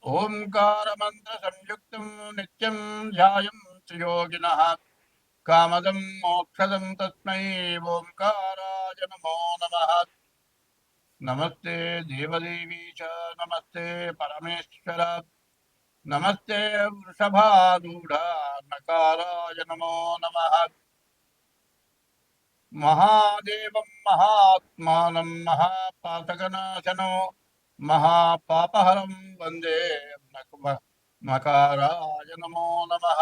ఓంకారమంత్రసంయుక్తం నిత్యం ధ్యాయంతి యోగినః కామదం మోక్షదం తస్మై ఓంకారాయ నమో నమః. నమస్తే దేవదేవీ చ నమస్తే పరమేశ్వర నమస్తే వృషభారూఢ నకారాయ నమో నమః. మహాదేవం మహాత్మానం మహాపాతకనాశనం మహాపాపహరం వందే మకారాయ నమో నమః.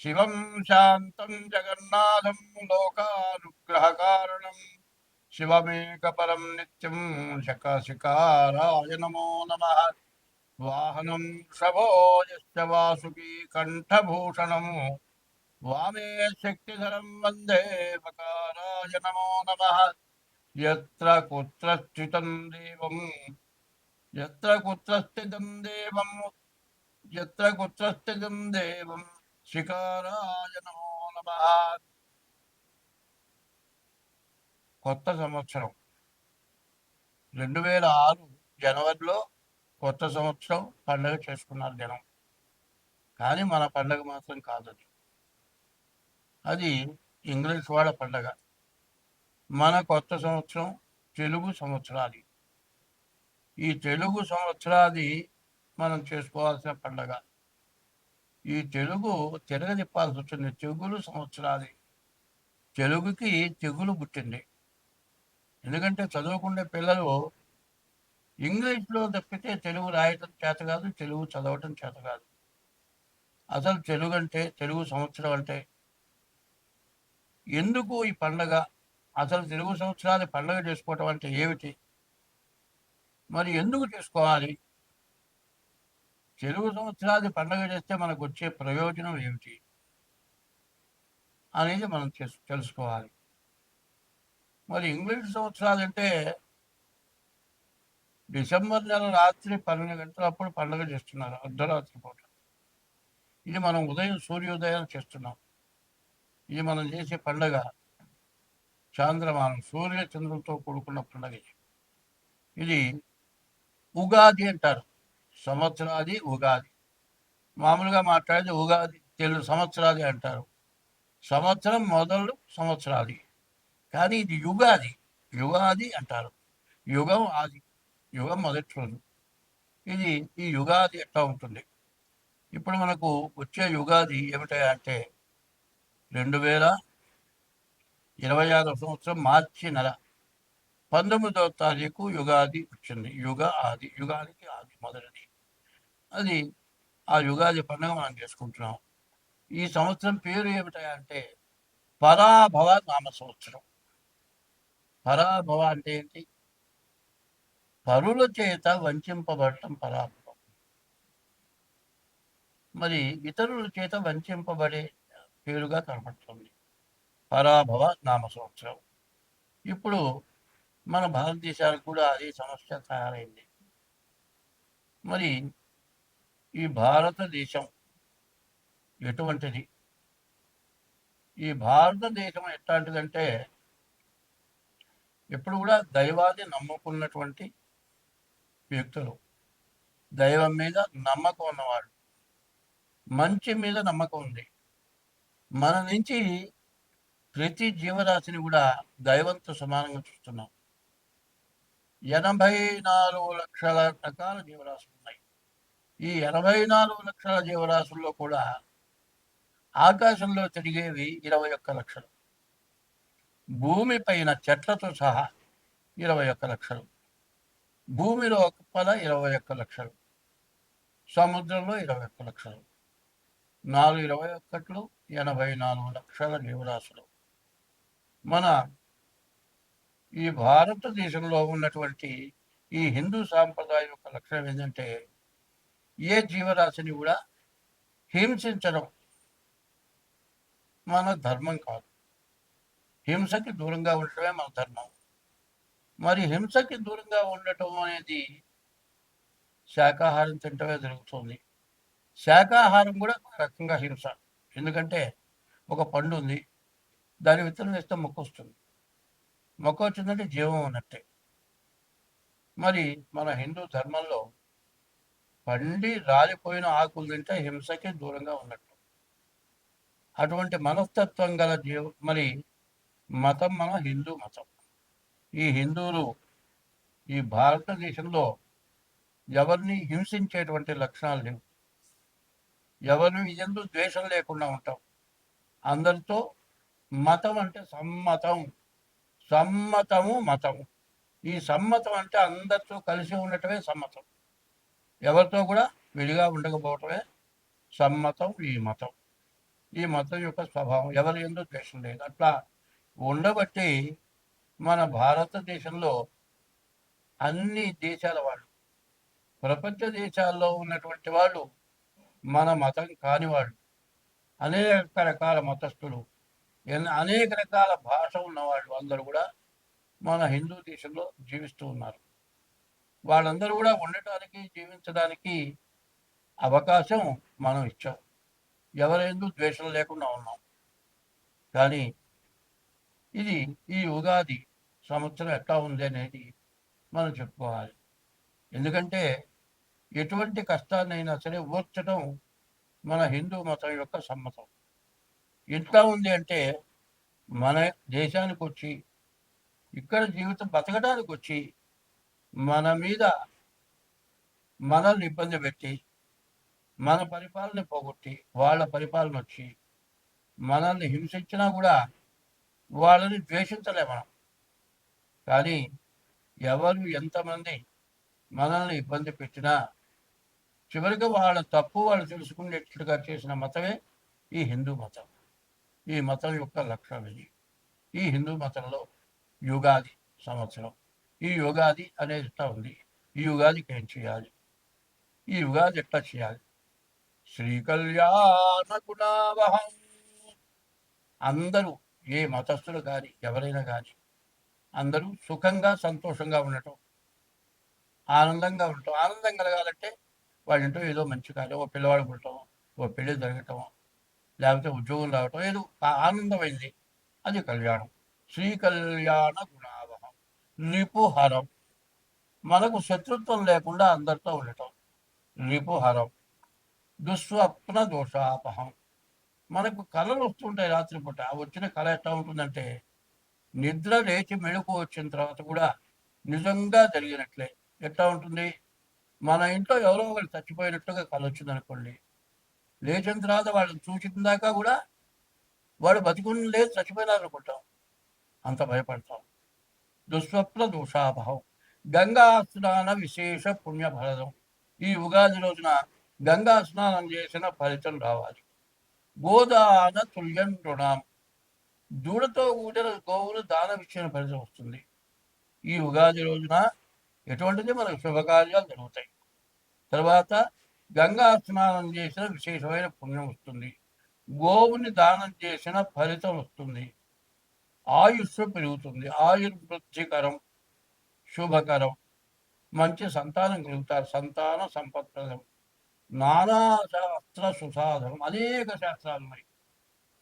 శివం శాంతం జగన్నాథం లోకానుగ్రహకారణం శివమేకపరం నిత్యం శకాశికారాయ నమో నమః. వాహనం వృషభో యశ్చ వాసుకీ కంఠభూషణం వామే శక్తిధరం వందే మకారాయ నమో నమః. యత్ర కుత్ర స్థితం దేవం యత్ర కుత్ర స్థితం దేవం యత్ర కుత్ర స్థితం దేవం శికారాయ నమో నమః. కొత్త సంవత్సరం 2006 జనవరిలో కొత్త సంవత్సరం పండుగ చేసుకున్నారు జనం. కానీ మన పండుగ మాత్రం కాదది. అది ఇంగ్లీష్ వాళ్ళ పండగ. మన కొత్త సంవత్సరం తెలుగు సంవత్సరాది. ఈ తెలుగు సంవత్సరాది మనం చేసుకోవాల్సిన పండగ. ఈ తెలుగు తిరగదిప్పాల్సి వచ్చింది. తెగులు సంవత్సరాది. తెలుగుకి తెగులు పుట్టింది. ఎందుకంటే చదువుకునే పిల్లలు ఇంగ్లీష్లో తప్పితే తెలుగు రాయటం చేత కాదు, తెలుగు చదవటం చేత కాదు. అసలు తెలుగు అంటే, తెలుగు సంవత్సరం అంటే ఎందుకు ఈ పండగ, అసలు తెలుగు సంవత్సరాది పండగ చేసుకోవటం అంటే ఏమిటి, మరి ఎందుకు చేసుకోవాలి, తెలుగు సంవత్సరాది పండగ చేస్తే మనకు వచ్చే ప్రయోజనం ఏమిటి అనేది మనం తెలుసుకోవాలి. మరి ఇంగ్లీష్ సంవత్సరాలు అంటే డిసెంబర్ నెల రాత్రి 12 గంటలప్పుడు పండుగ చేస్తున్నారు, అర్ధరాత్రి పూట. ఇది మనం ఉదయం సూర్యోదయం చేస్తున్నాం. ఇది మనం చేసే పండుగ చాంద్రమానం, సూర్య చంద్రులతో కూడుకున్న పండుగ. ఇది ఉగాది అంటారు. సంవత్సరాది ఉగాది. మామూలుగా మాట్లాడితే ఉగాది తెలుగు సంవత్సరాది అంటారు. సంవత్సరం మొదలు సంవత్సరాది. కానీ ఇది యుగాది. యుగాది అంటారు. యుగం ఆది, యుగం మొదటి రోజు. ఇది ఈ యుగాది ఎట్లా ఉంటుంది. ఇప్పుడు మనకు వచ్చే యుగాది ఏమిటంటే 2026 సంవత్సరం మార్చి నెల 19వ తారీఖు యుగాది వచ్చింది. యుగానికి ఆది మొదటిది. అది ఆ యుగాది పండుగ మనం చేసుకుంటున్నాం. ఈ సంవత్సరం పేరు ఏమిటంటే పరాభవ నామ సంవత్సరం. పరాభవ అంటే ఏంటి? పరుల చేత వంచింపబడటం పరాభవం. మరి ఇతరుల చేత వంచింపబడే పేరుగా కనపడుతుంది పరాభవ నామ సంవత్సరం. ఇప్పుడు మన భారతదేశానికి కూడా అదే సమస్య తయారైంది. మరి ఈ భారతదేశం ఎటువంటిది? ఈ భారతదేశం ఎట్లాంటిదంటే ఎప్పుడు కూడా దైవాన్ని నమ్ముకున్నటువంటి వ్యక్తులు, దైవం మీద నమ్మకం ఉన్నవాడు, మంచి మీద నమ్మకం ఉంది. మన నుంచి ప్రతి జీవరాశిని కూడా దైవంతో సమానంగా చూస్తున్నాం. 84 లక్షల రకాల జీవరాశులు ఉన్నాయి. ఈ 84 లక్షల జీవరాశుల్లో కూడా ఆకాశంలో తిరిగేవి 21 లక్షలు. భూమి పైన చెట్లతో సహా 21 లక్షలు. భూమిలో పద 21 లక్షలు. సముద్రంలో 21 లక్షలు. 4 84 లక్షల జీవరాశులు. మన ఈ భారతదేశంలో ఉన్నటువంటి ఈ హిందూ సాంప్రదాయం యొక్క లక్షణం ఏంటంటే ఏ జీవరాశిని కూడా హింసించడం మన ధర్మం కాదు. హింసకి దూరంగా ఉండటమే మన ధర్మం. మరి హింసకి దూరంగా ఉండటం అనేది శాకాహారం తింటమే జరుగుతుంది. శాకాహారం కూడా ఒక రకంగా హింస. ఎందుకంటే ఒక పండు ఉంది, దాని విత్తనం వేస్తే మొక్క వస్తుంది. మొక్క వచ్చిందంటే జీవం ఉన్నట్టే. మరి మన హిందూ ధర్మంలో పండి రాలిపోయిన ఆకులు తింటే హింసకి దూరంగా ఉన్నట్టు. అటువంటి మనస్తత్వం గల మరి మతం మన హిందూ మతం. ఈ హిందువులు ఈ భారతదేశంలో ఎవరిని హింసించేటువంటి లక్షణాలు లేవు. ఎవరిని ఎందుకు ద్వేషం లేకుండా ఉంటాం. అందరితో మతం అంటే సమ్మతం, సమ్మతము మతము. ఈ సమ్మతం అంటే అందరితో కలిసి ఉండటమే సమ్మతం. ఎవరితో కూడా విడిగా ఉండకపోవటమే సమ్మతం. ఈ మతం యొక్క స్వభావం ఎవరి ఎందుకు ద్వేషం లేదు. అట్లా ఉండబట్టి మన భారతదేశంలో అన్ని దేశాల వాళ్ళు, ప్రపంచ దేశాల్లో ఉన్నటువంటి వాళ్ళు, మన మతం కాని వాళ్ళు, అనేక రకాల మతస్థులు, అనేక రకాల భాష ఉన్నవాళ్ళు అందరూ కూడా మన హిందూ దేశంలో జీవిస్తూ ఉన్నారు. వాళ్ళందరూ కూడా ఉండటానికి, జీవించడానికి అవకాశం మనం ఇచ్చాం. ఎవరెందు ద్వేషం లేకుండా ఉన్నాం. కానీ ఈ ఉగాది సంవత్సరం ఎట్లా ఉంది అనేది మనం చెప్పుకోవాలి. ఎందుకంటే ఎటువంటి కష్టాన్నైనా సరే ఓర్చడం మన హిందూ మతం యొక్క సమ్మతం. ఎట్లా ఉంది అంటే మన దేశానికి వచ్చి, ఇక్కడ జీవితం బతకడానికి వచ్చి, మన మీద మనల్ని ఇబ్బంది పెట్టి, మన పరిపాలన పోగొట్టి వాళ్ళ పరిపాలన వచ్చి మనల్ని హింసించినా కూడా వాళ్ళని ద్వేషించలే మనం. కానీ ఎవరు ఎంతమంది మనల్ని ఇబ్బంది పెట్టినా చివరికి వాళ్ళ తప్పు వాళ్ళు తెలుసుకునేట్లుగా చేసిన మతమే ఈ హిందూ మతం. ఈ మతం యొక్క లక్ష్యం ఇది. ఈ హిందూ మతంలో యుగాది సంవత్సరం, ఈ యుగాది అనేది ఎట్లా ఉంది, ఈ యుగాదికి ఏం చేయాలి, ఈ యుగాది ఎట్లా చేయాలి. శ్రీకళ్యాణ గుణావహం. అందరూ ఏ మతస్థులు కానీ ఎవరైనా కానీ అందరూ సుఖంగా సంతోషంగా ఉండటం, ఆనందంగా ఉండటం. ఆనందం కలగాలంటే వాళ్ళంటూ ఏదో మంచి కాదు, ఓ పిల్లవాడు పుట్టడం, ఓ పెళ్లి జరగటం, లేకపోతే ఉద్యోగం రావటం, ఏదో ఆనందమైంది, అది కళ్యాణం. శ్రీకళ్యాణ గుణావహం. రిపుహరం. మనకు శత్రుత్వం లేకుండా అందరితో ఉండటం రిపుహరం. దుస్వప్న దోషాపహం. మనకు కళలు వస్తుంటాయి రాత్రిపూట. వచ్చిన కళ ఎట్లా ఉంటుందంటే నిద్ర లేచి మెళుకు వచ్చిన తర్వాత కూడా నిజంగా జరిగినట్లే. ఎట్లా ఉంటుంది, మన ఇంట్లో ఎవరో ఒకరు చచ్చిపోయినట్టుగా కళ వచ్చిందనుకోండి, లేచిన తర్వాత వాళ్ళని చూసిన దాకా కూడా వాడు బతికుని లేదు చచ్చిపోయినారు అనుకుంటాం, అంత భయపడతాం. దుస్వప్న దోషాపహం. గంగా స్నాన విశేష పుణ్యఫలదం. ఈ ఉగాది రోజున గంగా స్నానం చేసిన ఫలితం రావాలి. గోదాన తుల్యం రుణాం. దూడతో కూడిన గోవులు దానం ఇచ్చిన ఫలితం వస్తుంది. ఈ ఉగాది రోజున ఎటువంటిది మనకు శుభకార్యాలు జరుగుతాయి. తర్వాత గంగా స్నానం చేసిన విశేషమైన పుణ్యం వస్తుంది. గోవుని దానం చేసిన ఫలితం వస్తుంది. ఆయుస్సు పెరుగుతుంది. ఆయుర్వృద్ధికరం, శుభకరం. మంచి సంతానం కలుగుతారు. సంతాన సంపత్ప్రదం. నానా శాస్త్ర సుసాధనం. అనేక శాస్త్రాలు ఉన్నాయి.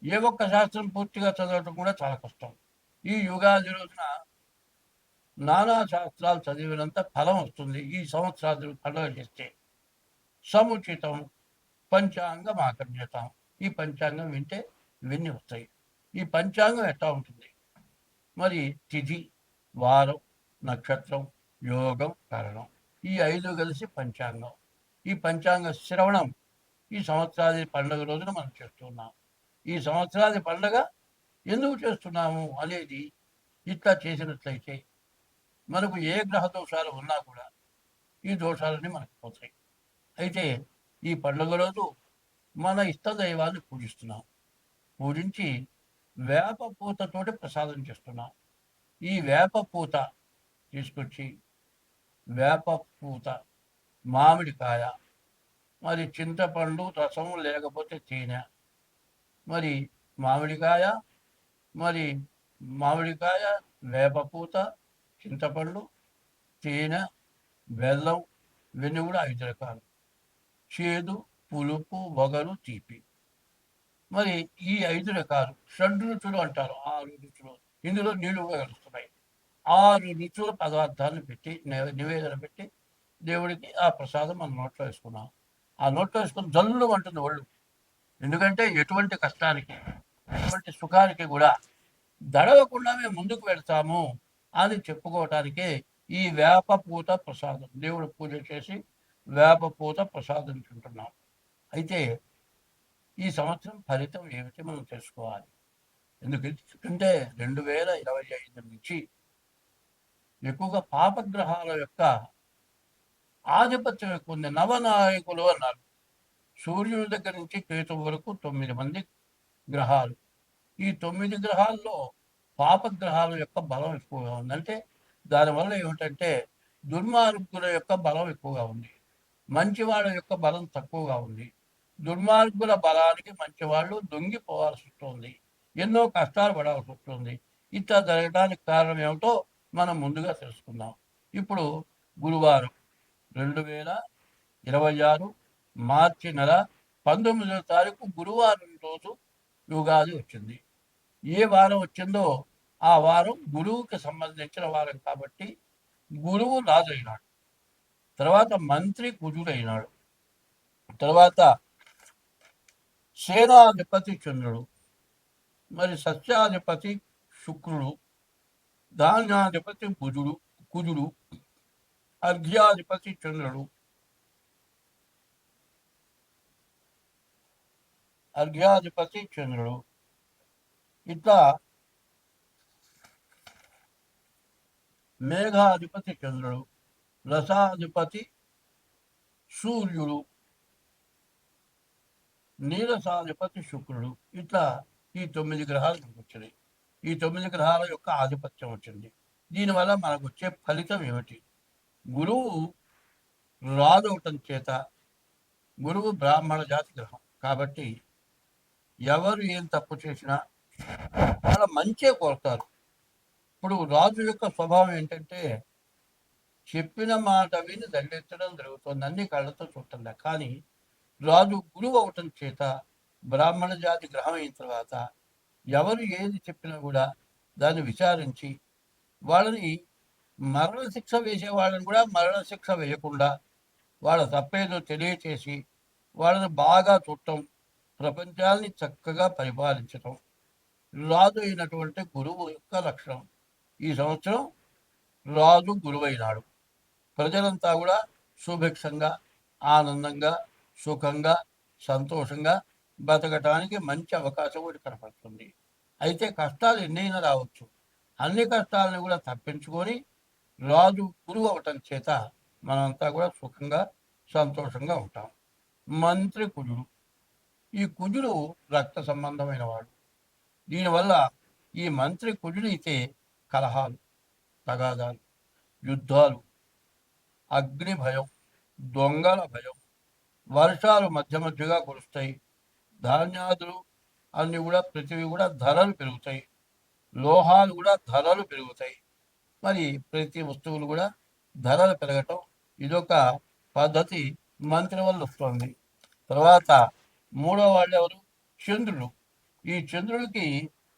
ఏ ఒక్క శాస్త్రం పూర్తిగా చదవటం కూడా చాలా కష్టం. ఈ యుగాది రోజున నానా శాస్త్రాలు చదివినంత ఫలం వస్తుంది. ఈ సంవత్సరాలు పండుగ చేస్తే సముచితం పంచాంగం ఆకర్ణ్యతం. ఈ పంచాంగం వింటే ఇవన్నీ వస్తాయి. ఈ పంచాంగం ఎట్లా ఉంటుంది మరి, తిథి, వారం, నక్షత్రం, యోగం, కరణం, ఈ 5 కలిసి పంచాంగం. ఈ పంచాంగ శ్రవణం ఈ సంవత్సరాది పండుగ రోజున మనం చేస్తున్నాం. ఈ సంవత్సరాది పండుగ ఎందుకు చేస్తున్నాము అనేది ఇట్లా చేసినట్లయితే మనకు ఏ గ్రహ దోషాలు ఉన్నా కూడా ఈ దోషాలన్నీ మనకు పోతాయి. అయితే ఈ పండుగ రోజు మన ఇష్టదైవాన్ని పూజిస్తున్నాం. పూజించి వేప పూతతోటి ప్రసాదం చేస్తున్నాం. ఈ వేప పూత తీసుకొచ్చి, వేప పూత, మామిడికాయ, మరి చింతపండు రసం లేకపోతే తేనె, మరి మామిడికాయ, వేపపూత, చింతపండు, తేనె, బెల్లం, ఇవన్నీ కూడా 5 రకాలు. చేదు, పులుపు, వగరు, తీపి. మరి ఈ 5 రకాలు షడ్రుచులు అంటారు. 6 రుచులు ఇందులో నీళ్లు కూడా కలుస్తున్నాయి. 6 రుచుల పదార్థాలను పెట్టి నివేదన పెట్టి దేవుడికి ఆ ప్రసాదం మనం నోట్లో వేసుకున్నాం. ఆ నోట్లో వేసుకుని జల్లు అంటుంది ఒళ్ళు. ఎందుకంటే ఎటువంటి కష్టానికి, ఎటువంటి సుఖానికి కూడా దడవకుండా మేము ముందుకు వెళ్తాము అని చెప్పుకోవటానికే ఈ వేప పూత ప్రసాదం. దేవుడు పూజ చేసి వేప పూత ప్రసాదం తింటున్నాం. అయితే ఈ సంవత్సరం ఫలితం ఏమిటి మనం తెలుసుకోవాలి. ఎందుకంటే 2025 నుంచి ఎక్కువగా పాపగ్రహాల యొక్క ఆధిపత్యం ఎక్కువ ఉంది. నవనాయకులు అన్నారు. సూర్యుడి దగ్గర నుంచి కేతు వరకు 9 మంది గ్రహాలు. ఈ 9 గ్రహాల్లో పాపగ్రహాల యొక్క బలం ఎక్కువగా ఉంది. అంటే దానివల్ల ఏమిటంటే దుర్మార్గుల యొక్క బలం ఎక్కువగా ఉంది, మంచివాళ్ళ యొక్క బలం తక్కువగా ఉంది. దుర్మార్గుల బలానికి మంచివాళ్ళు దొంగిపోవాల్సి వస్తుంది, ఎన్నో కష్టాలు పడాల్సి వస్తుంది. ఇట్లా జరగడానికి కారణం ఏమిటో మనం ముందుగా తెలుసుకుందాం. ఇప్పుడు గురువారం 2026 మార్చి నెల 19వ తారీఖు గురువారం రోజు ఉగాది వచ్చింది. ఏ వారం వచ్చిందో ఆ వారం గురువుకి సంబంధించిన వారం కాబట్టి గురువు రాజైనాడు. తర్వాత మంత్రి కుజుడైనాడు. తర్వాత సేనాధిపతి చంద్రుడు, మరి సస్యాధిపతి శుక్రుడు, ధాన్యాధిపతి కుజుడు, అర్ఘ్యాధిపతి చంద్రుడు, ఇట్లా మేఘాధిపతి చంద్రుడు, రసాధిపతి సూర్యుడు, నీరసాధిపతి శుక్రుడు. ఇట్లా ఈ 9 గ్రహాలు వచ్చినాయి. ఈ 9 గ్రహాల యొక్క ఆధిపత్యం వచ్చింది. దీనివల్ల మనకు వచ్చే ఫలితం ఏమిటి? గురువు రాజవటం చేత, గురువు బ్రాహ్మణ జాతి గ్రహం కాబట్టి ఎవరు ఏం తప్పు చేసినా వాళ్ళ మంచే కోరుతారు. ఇప్పుడు రాజు యొక్క స్వభావం ఏంటంటే చెప్పిన మాట విని దండెత్తడం జరుగుతుంది, అన్ని కళ్ళతో చూడటంలే. కానీ రాజు గురువు అవటం చేత బ్రాహ్మణ జాతి గ్రహం అయిన తర్వాత ఎవరు ఏది చెప్పినా కూడా దాన్ని విచారించి వాళ్ళని మరణశిక్ష వేసే వాళ్ళని కూడా మరణశిక్ష వేయకుండా వాళ్ళ తప్పేదో తెలియచేసి వాళ్ళని బాగా చూడటం, ప్రపంచాన్ని చక్కగా పరిపాలించటం రాజు అయినటువంటి గురువు యొక్క లక్షణం. ఈ సంవత్సరం రాజు గురువైనాడు. ప్రజలంతా కూడా సుభిక్షంగా, ఆనందంగా, సుఖంగా, సంతోషంగా బతకటానికి మంచి అవకాశం కూడా కనపడుతుంది. అయితే కష్టాలు ఎన్నైనా రావచ్చు. అన్ని కష్టాలను కూడా తప్పించుకొని రాజు గురువు అవటం చేత మనంతా కూడా సుఖంగా, సంతోషంగా ఉంటాం. మంత్రి కుజుడు. ఈ కుజుడు రక్త సంబంధమైన వాడు. దీనివల్ల ఈ మంత్రి కుజుడు అయితే కలహాలు, తగాదాలు, యుద్ధాలు, అగ్ని భయం, దొంగల భయం, వర్షాలు మధ్య మధ్యగా కురుస్తాయి, ధాన్యాదులు అన్ని కూడా ప్రతివి కూడా ధరలు పెరుగుతాయి, లోహాలు కూడా ధరలు పెరుగుతాయి. మరి ప్రతి వస్తువులు కూడా ధరలు పెరగటం ఇదొక పద్ధతి మంత్రి వల్ల వస్తుంది. తర్వాత మూడో వాళ్ళు ఎవరు? చంద్రుడు. ఈ చంద్రుడికి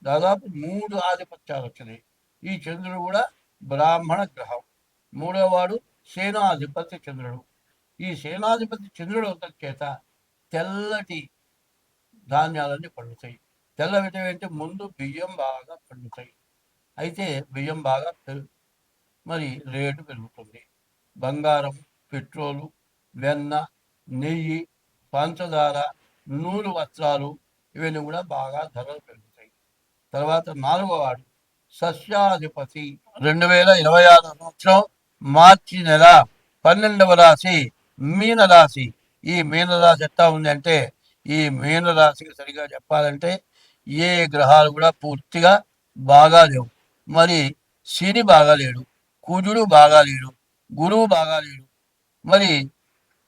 దాదాపు 3 ఆధిపత్యాలు వచ్చినాయి. ఈ చంద్రుడు కూడా బ్రాహ్మణ గ్రహం. మూడో వాడు సేనాధిపతి చంద్రుడు. ఈ సేనాధిపతి చంద్రుడు అవటం చేత తెల్లటి ధాన్యాలన్నీ పండుతాయి. తెల్లవిటి అంటే ముందు బియ్యం బాగా పండుతాయి. అయితే బియ్యం బాగా మరి రేటు పెరుగుతుంది. బంగారం, పెట్రోలు, వెన్న, నెయ్యి, పంచదార, నూలు వస్త్రాలు ఇవన్నీ కూడా బాగా ధరలు పెరుగుతాయి. తర్వాత 4వ వాడు సస్యాధిపతి. 2026 సంవత్సరం మార్చి నెల 12వ రాశి మీనరాశి. ఈ మీనరాశి ఎట్లా ఉంది అంటే ఈ మీనరాశికి సరిగా చెప్పాలంటే ఏ గ్రహాలు కూడా పూర్తిగా బాగాలేవు. మరి శని బాగాలేడు, కుజుడు బాగాలేడు, గురువు బాగాలేడు. మరి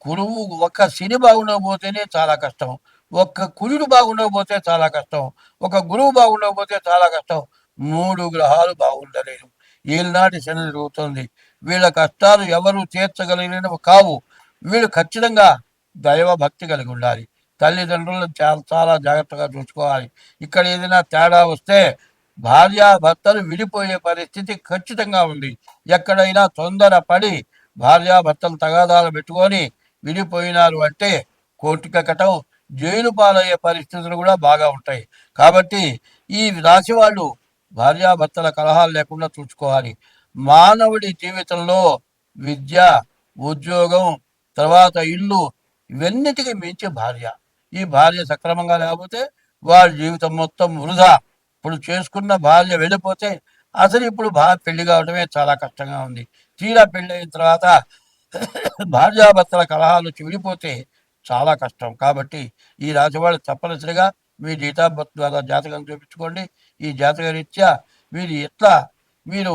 గురువు ఒక్క శని బాగుండకపోతేనే చాలా కష్టం, ఒక్క కుజుడు బాగుండకపోతే చాలా కష్టం, ఒక గురువు బాగుండకపోతే చాలా కష్టం. 3 గ్రహాలు బాగుండలేదు. ఈనాటి శని జరుగుతుంది. వీళ్ళ కష్టాలు ఎవరు తీర్చగలిగినవి కావు. వీళ్ళు ఖచ్చితంగా దైవ భక్తి కలిగి ఉండాలి. తల్లిదండ్రులను చాలా జాగ్రత్తగా చూసుకోవాలి. ఇక్కడ ఏదైనా తేడా వస్తే భార్యాభర్తలు విడిపోయే పరిస్థితి ఖచ్చితంగా ఉంది. ఎక్కడైనా తొందరపడి భార్యాభర్తలు తగాదాలు పెట్టుకొని విడిపోయినారు అంటే కోర్టుకెక్కటం, జైలు పాలయ్యే పరిస్థితులు కూడా బాగా ఉంటాయి. కాబట్టి ఈ రాశి వాళ్ళు భార్యాభర్తల కలహాలు లేకుండా చూసుకోవాలి. మానవుడి జీవితంలో విద్య, ఉద్యోగం, తర్వాత ఇల్లు, ఇవన్నిటికీ మించి భార్య. ఈ భార్య సక్రమంగా లేకపోతే వాడి జీవితం మొత్తం వృధా. ఇప్పుడు చేసుకున్న భార్య వెళ్ళిపోతే అసలు ఇప్పుడు పెళ్లి కావడమే చాలా కష్టంగా ఉంది. తీరా పెళ్ళైన తర్వాత భార్యాభర్తల కలహాలు విడిపోతే చాలా కష్టం. కాబట్టి ఈ రాశివాళ్ళు తప్పనిసరిగా మీ డేట్ ఆఫ్ బర్త్ ద్వారా జాతకం చూపించుకోండి. ఈ జాతక రీత్యా మీరు ఎట్లా మీరు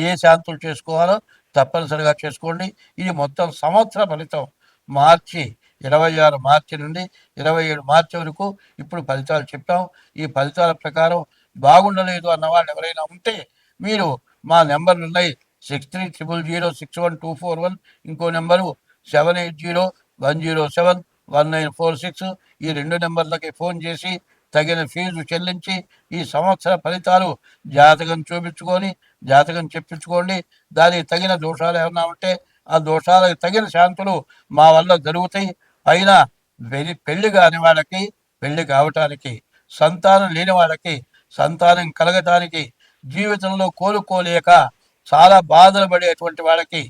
ఏ శాంతులు చేసుకోవాలో తప్పనిసరిగా చేసుకోండి. ఇది మొత్తం సంవత్సర ఫలితం. మార్చి 26 మార్చి నుండి 27 మార్చి వరకు ఇప్పుడు ఫలితాలు చెప్పాం. ఈ ఫలితాల ప్రకారం బాగుండలేదు అన్న వాళ్ళు ఎవరైనా ఉంటే మీరు మా నెంబర్లు ఉన్నాయి. 6300061241, ఇంకో నెంబరు 7801071946. ఈ 2 నెంబర్లకి ఫోన్ చేసి తగిన ఫీజు చెల్లించి ఈ సంవత్సర ఫలితాలు జాతకం చూపించుకొని జాతకం చెప్పించుకోండి. దానికి తగిన దోషాలు ఏమన్నా ఉంటే ఆ దోషాలకు తగిన శాంతులు మా వల్ల జరుగుతాయి. అయినా పెళ్లి కాని వాళ్ళకి పెళ్లి కావటానికి, సంతానం లేని వాళ్ళకి సంతానం కలగటానికి, జీవితంలో కోలుకోలేక చాలా బాధలు పడేటువంటి వాళ్ళకి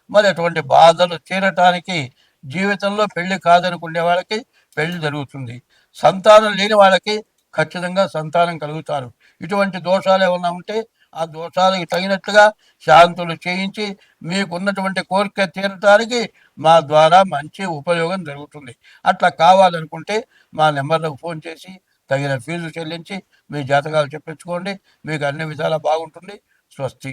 మరి అటువంటి బాధలు తీరటానికి, జీవితంలో పెళ్లి కాదనుకునే వాళ్ళకి పెళ్లి జరుగుతుంది. సంతానం లేని వాళ్ళకి ఖచ్చితంగా సంతానం కలుగుతారు. ఇటువంటి దోషాలు ఏమన్నా ఉంటే ఆ దోషాలకు తగినట్టుగా శాంతులు చేయించి మీకున్నటువంటి కోరిక తీరటానికి మా ద్వారా మంచి ఉపయోగం జరుగుతుంది. అట్లా కావాలనుకుంటే మా నెంబర్లకు ఫోన్ చేసి తగిన ఫీజు చెల్లించి మీ జాతకాలు చెప్పించుకోండి. మీకు అన్ని విధాలా బాగుంటుంది. స్వస్తి.